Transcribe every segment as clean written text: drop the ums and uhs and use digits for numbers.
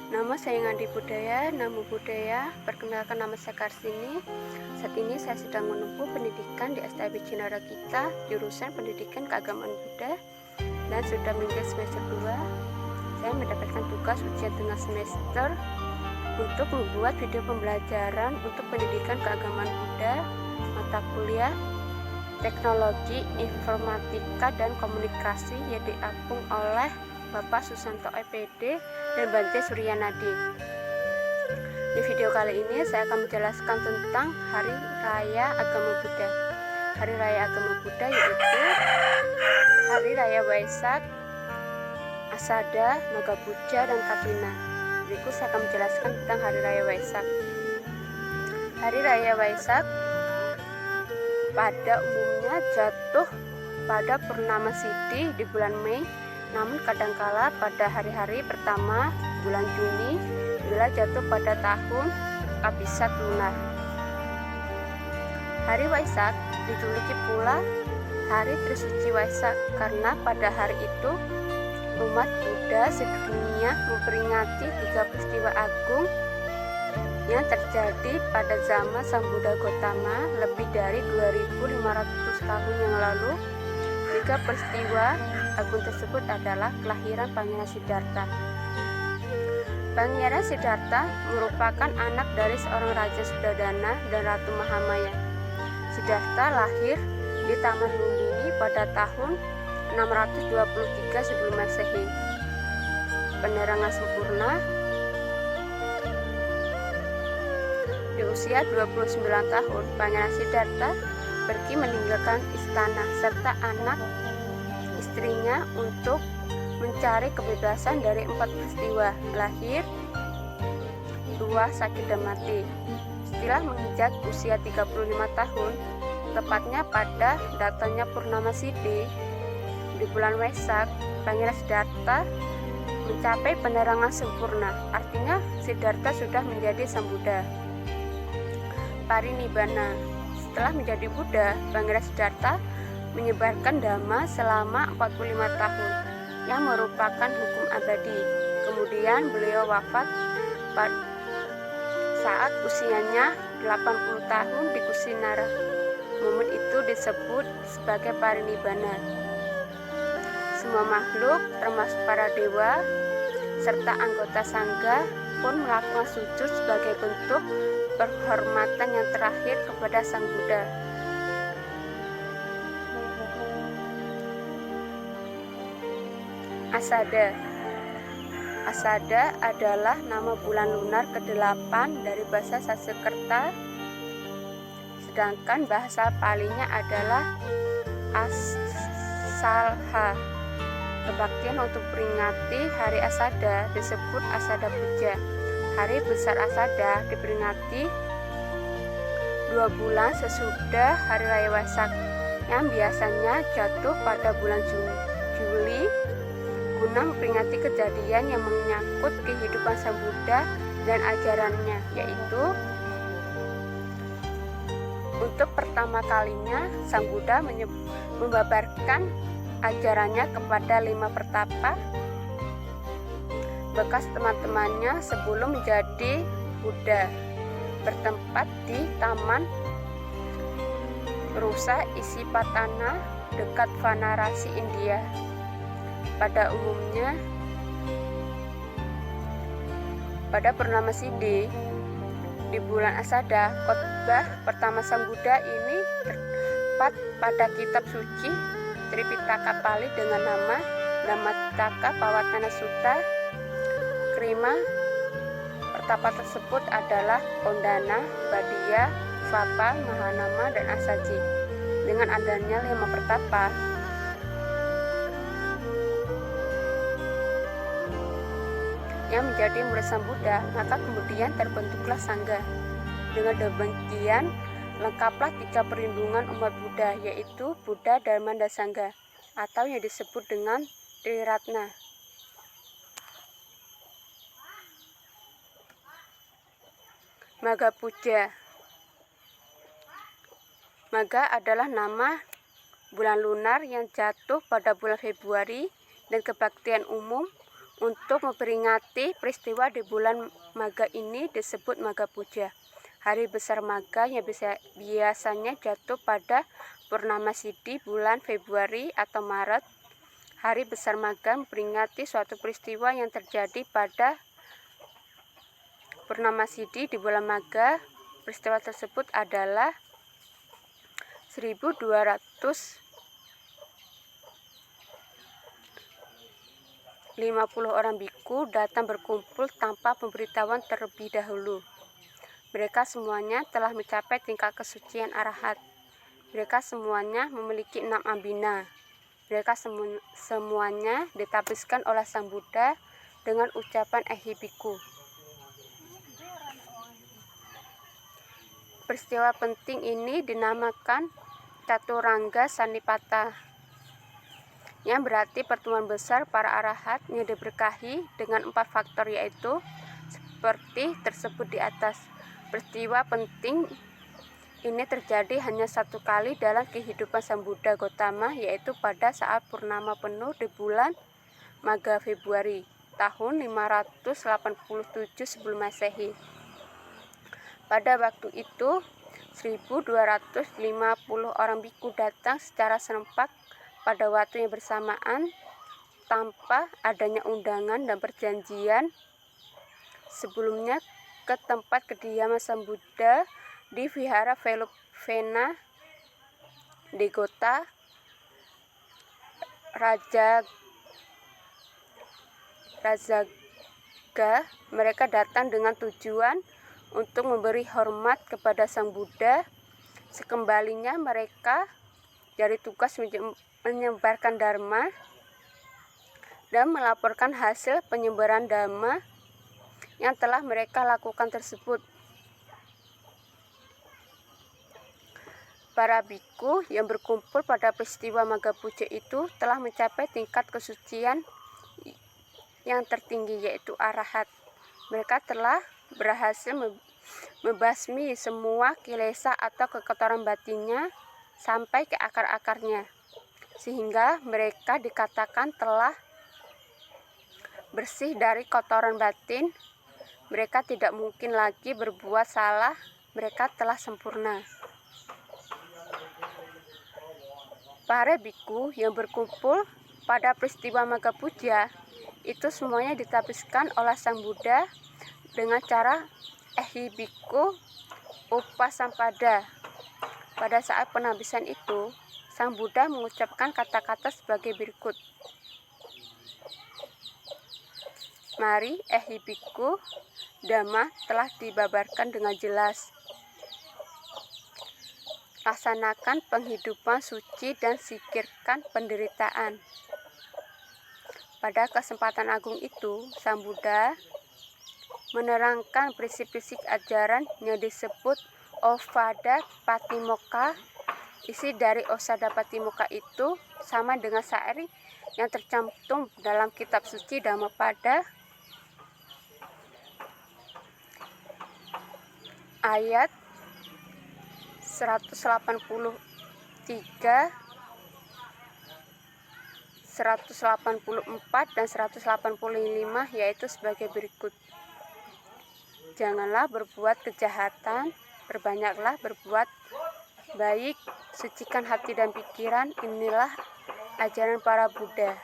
Nama saya Ngandi Budaya, Namo Buddhaya. Perkenalkan, nama saya Karsini. Saat ini saya sedang menempuh pendidikan di STAB Cinaragita, jurusan Pendidikan Keagamaan Buddha, dan sudah menginjak semester 2. Saya mendapatkan tugas ujian tengah semester untuk membuat video pembelajaran untuk pendidikan keagamaan Buddha, mata kuliah Teknologi Informatika dan Komunikasi yang diapung oleh Bapak Susanto EPD dan Bante Suryanadi. Di video kali ini saya akan menjelaskan tentang Hari Raya Agama Buddha. Hari Raya Agama Buddha yaitu Hari Raya Waisak, Asada, Magha Puja, dan Katina. Berikut saya akan menjelaskan tentang Hari Raya Waisak. Hari Raya Waisak pada umumnya jatuh pada purnama Sidhi di bulan Mei, namun kadangkala pada hari-hari pertama bulan Juni bila jatuh pada tahun Kabisat lunar. Hari Waisak dijuluki pula Hari Trisuci Waisak karena pada hari itu umat Buddha sedunia memperingati 3 peristiwa agung yang terjadi pada zaman Sang Buddha Gotama lebih dari 2500 tahun yang lalu. 3 peristiwa agung tersebut adalah kelahiran Pangeran Siddhartha. Pangeran Siddhartha merupakan anak dari seorang Raja Suddhodana dan Ratu Mahamaya. Siddhartha lahir di Taman Lumbini pada tahun 623 sebelum Masehi. Penerangan sempurna. Di usia 29 tahun, Pangeran Siddhartha pergi meninggalkan istana serta anak istrinya untuk mencari kebebasan dari 4 peristiwa lahir, tua, sakit, dan mati. Setelah menginjak usia 35 tahun, tepatnya pada datangnya Purnama Sidhi di bulan Waisak, Pangeran Siddhartha mencapai penerangan sempurna. Artinya Siddhartha sudah menjadi Sang Buddha. Parinibbana. Setelah menjadi Buddha, Pangeran Siddhartha menyebarkan Dhamma selama 45 tahun yang merupakan hukum abadi. Kemudian beliau wafat saat usianya 80 tahun di Kusinara. Momen itu disebut sebagai parinibbana. Semua makhluk termasuk para dewa serta anggota sangga pun melakukan sujud sebagai bentuk penghormatan yang terakhir kepada Sang Buddha. Asada. Asada adalah nama bulan lunar ke-8 dari bahasa Sanskerta, sedangkan bahasa Palinya adalah Asalha. Kebaktian untuk peringati hari Asada disebut Asada Puja. Hari besar Asada diperingati 2 bulan sesudah Hari Raya Waisak yang biasanya jatuh pada bulan Juli guna memperingati kejadian yang menyangkut kehidupan Sang Buddha dan ajarannya, yaitu untuk pertama kalinya Sang Buddha membabarkan ajarannya kepada 5 pertapa bekas teman-temannya sebelum menjadi Buddha, bertempat di Taman Rusa Isipatana dekat Varanasi, India. Pada umumnya, pada purnama Sidhi di bulan Asada, khotbah pertama Sang Buddha ini terdapat pada kitab suci Tripitaka Pali dengan nama Dhammapittaka Pavattana Sutta. Kelima pertapa tersebut adalah Kondana, Badia, Vapa, Mahanama, dan Asaji. Dengan adanya 5 pertapa, yang menjadi murid Sang Buddha, maka kemudian terbentuklah Sangga. Dengan demikian, lengkaplah 3 perlindungan umat Buddha, yaitu Buddha, Dharma, dan Sangga, atau yang disebut dengan Triratna. Magha Puja. Magha adalah nama bulan lunar yang jatuh pada bulan Februari, dan kebaktian umum Untuk memperingati peristiwa di bulan Maga ini disebut Maga Puja. Hari besar Maga yang biasanya jatuh pada purnama sidi bulan Februari atau Maret. Hari besar Maga memperingati suatu peristiwa yang terjadi pada purnama sidi di bulan Maga. Peristiwa tersebut adalah 1250 orang biku datang berkumpul tanpa pemberitahuan terlebih dahulu. Mereka semuanya telah mencapai tingkat kesucian arahat. Mereka semuanya memiliki 6 ambina. Mereka semuanya ditabiskan oleh Sang Buddha dengan ucapan Ehibiku. Peristiwa penting ini dinamakan Caturangga Sanipata, yang berarti pertemuan besar para arahat yang diberkahi dengan 4 faktor, yaitu seperti tersebut di atas. Peristiwa penting ini terjadi hanya 1 kali dalam kehidupan Sang Buddha Gotama, yaitu pada saat purnama penuh di bulan Maga Februari tahun 587 sebelum Masehi. Pada waktu itu 1250 orang biku datang secara serempak pada waktu yang bersamaan tanpa adanya undangan dan perjanjian sebelumnya ke tempat kediaman Sang Buddha di Vihara Veluvena di kota Rajaga. Mereka datang dengan tujuan untuk memberi hormat kepada Sang Buddha. Sekembalinya mereka dari tugas menyebarkan dharma dan melaporkan hasil penyebaran dharma yang telah mereka lakukan tersebut. Para biku yang berkumpul pada peristiwa Maga Puja itu telah mencapai tingkat kesucian yang tertinggi, yaitu arahat. Mereka telah berhasil membasmi semua kilesa atau kekotoran batinnya sampai ke akar-akarnya, sehingga mereka dikatakan telah bersih dari kotoran batin. Mereka tidak mungkin lagi berbuat salah, mereka telah sempurna. Para biku yang berkumpul pada peristiwa Maga Puja itu semuanya ditabiskan oleh Sang Buddha dengan cara Ehibiku Upasampada. Pada saat penabisan itu, Sang Buddha mengucapkan kata-kata sebagai berikut. Mari Ehibiku Dhamma telah dibabarkan dengan jelas. Laksanakan penghidupan suci dan singkirkan penderitaan. Pada kesempatan agung itu, Sang Buddha menerangkan prinsip-prinsip ajaran yang disebut Osada Patimokkha. Isi dari Osada Patimokkha itu sama dengan syair yang tercantum dalam kitab suci Dhammapada ayat 183, 184 dan 185, yaitu sebagai berikut. Janganlah berbuat kejahatan, berbanyaklah berbuat baik, sucikan hati dan pikiran. Inilah ajaran para Buddha.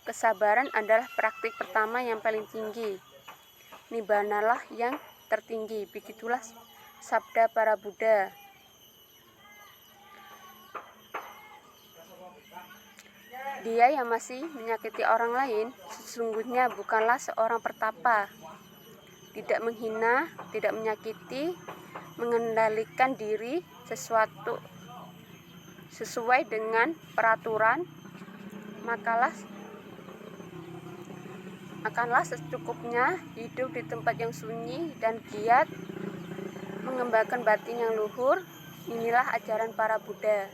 Kesabaran adalah praktik pertama yang paling tinggi. Nibbanalah yang tertinggi. Begitulah sabda para Buddha. Dia yang masih menyakiti orang lain sesungguhnya bukanlah seorang pertapa. Tidak menghina, tidak menyakiti, mengendalikan diri sesuatu sesuai dengan peraturan, makanlah secukupnya, hidup di tempat yang sunyi dan giat, mengembangkan batin yang luhur. Inilah ajaran para Buddha.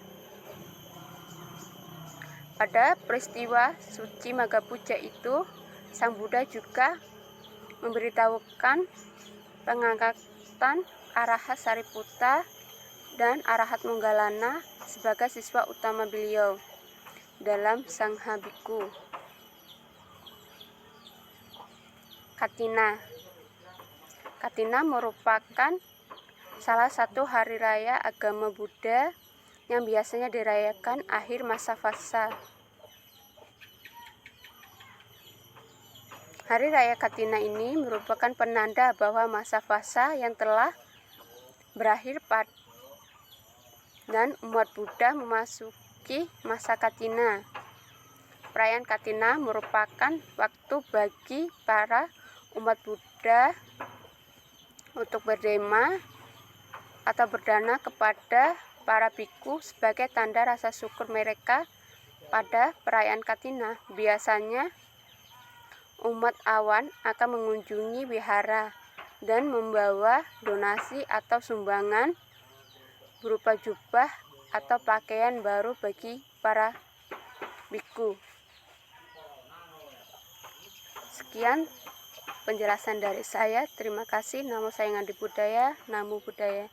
Pada peristiwa suci Maga Puja itu, Sang Buddha juga memberitahukan pengangkatan Arahat Sariputta dan Arahat Moggallana sebagai siswa utama beliau dalam Sangha Bhikkhu. Katina. Katina merupakan salah satu hari raya agama Buddha yang biasanya dirayakan akhir masa fasa. Hari raya Katina ini merupakan penanda bahwa masa fasa yang telah berakhir dan umat Buddha memasuki masa Katina. Perayaan Katina merupakan waktu bagi para umat Buddha untuk berdema atau berdana kepada para biku sebagai tanda rasa syukur mereka pada perayaan Katina. Biasanya umat awan akan mengunjungi wihara dan membawa donasi atau sumbangan berupa jubah atau pakaian baru bagi para biku. Sekian penjelasan dari saya. Terima kasih. Namo saya Ngadi Buddhaya. Namo Buddhaya.